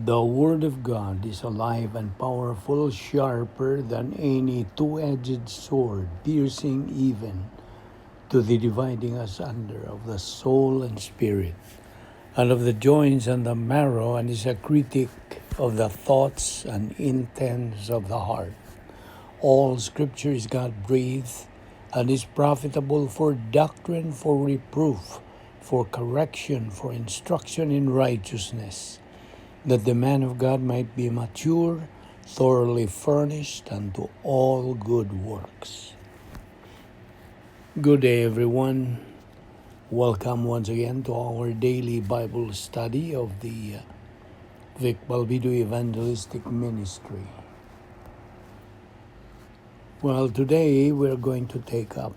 The Word of God is alive and powerful, sharper than any two-edged sword, piercing even to the dividing asunder of the soul and spirit, and of the joints and the marrow, and is a critic of the thoughts and intents of the heart. All Scripture is God-breathed and is profitable for doctrine, for reproof, for correction, for instruction in righteousness, that the man of God might be mature, thoroughly furnished unto all good works. Good day, everyone. Welcome once again to our daily Bible study of the Balbido Evangelistic Ministry. Well, today we're going to take up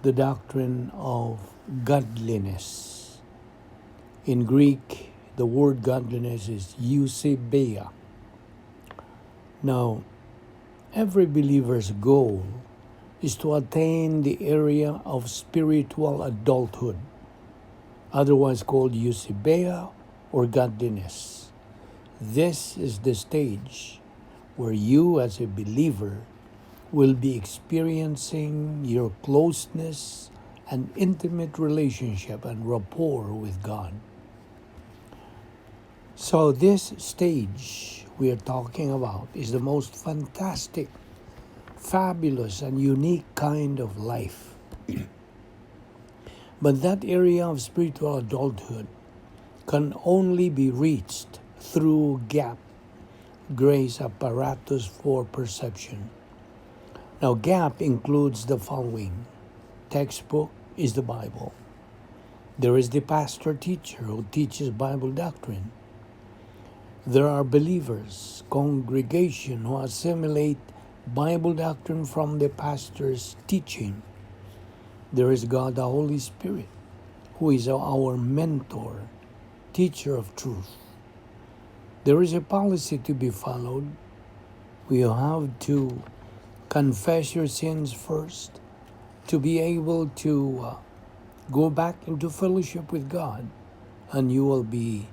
the doctrine of godliness. In Greek, the word godliness is Eusebeia. Now, every believer's goal is to attain the area of spiritual adulthood, otherwise called Eusebeia or godliness. This is the stage where you as a believer will be experiencing your closeness and intimate relationship and rapport with God. So this stage we are talking about is the most fantastic, fabulous, and unique kind of life. But that area of spiritual adulthood can only be reached through GAP, Grace Apparatus for Perception. Now, GAP includes the following. Textbook is the Bible. There is the pastor-teacher who teaches Bible doctrine. There are believers, congregation who assimilate Bible doctrine from the pastor's teaching. There is God, the Holy Spirit, who is our mentor, teacher of truth. There is a policy to be followed. We have to confess your sins first to be able to go back into fellowship with God, and you will be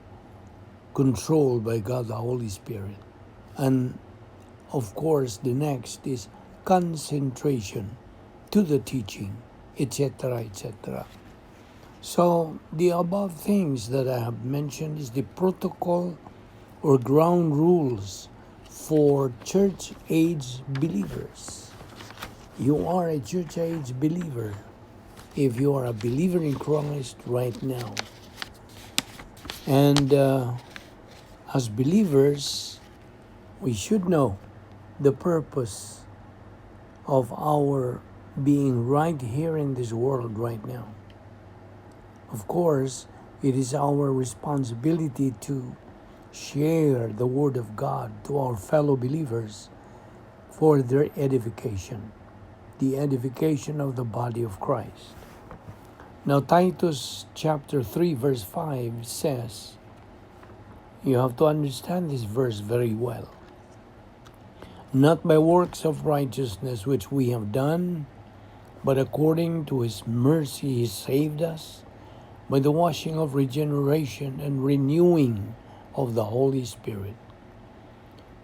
controlled by God, the Holy Spirit. And of course, the next is concentration to the teaching, etc., etc. So the above things that I have mentioned is the protocol or ground rules for church-age believers. You are a church-age believer if you are a believer in Christ right now. And as believers, we should know the purpose of our being right here in this world right now. Of course, it is our responsibility to share the Word of God to our fellow believers for their edification, the edification of the body of Christ. Now, Titus chapter 3 verse 5 says, you have to understand this verse very well. Not by works of righteousness which we have done, but according to His mercy He saved us by the washing of regeneration and renewing of the Holy Spirit.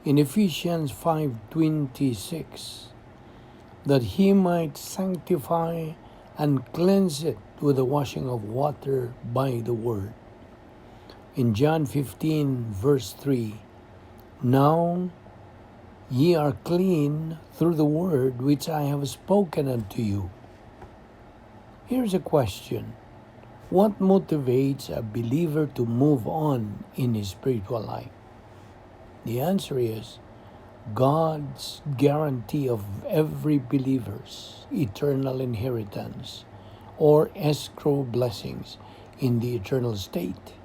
In Ephesians 5:26, that He might sanctify and cleanse it with the washing of water by the word. In John 15 verse 3, now ye are clean through the word which I have spoken unto you. Here's a question. What motivates a believer to move on in his spiritual life? The answer is God's guarantee of every believer's eternal inheritance or escrow blessings in the eternal state.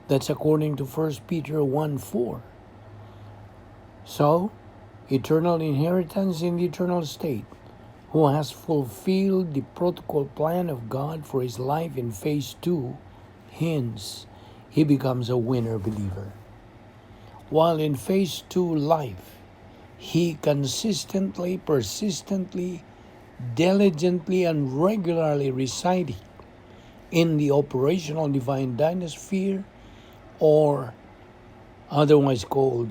That's according to 1 Peter 1:4. So, eternal inheritance in the eternal state, who has fulfilled the protocol plan of God for his life in phase 2, hence, he becomes a winner believer. While in phase 2 life, he consistently, persistently, diligently, and regularly residing in the operational divine dynasphere or otherwise called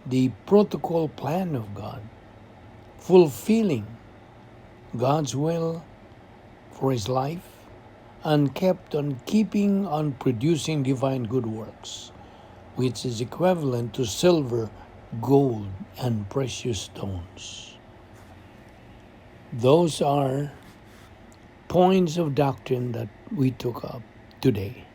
the protocol plan of God, fulfilling God's will for his life, and kept on keeping on producing divine good works, which is equivalent to silver, gold, and precious stones. Those are points of doctrine that we took up today.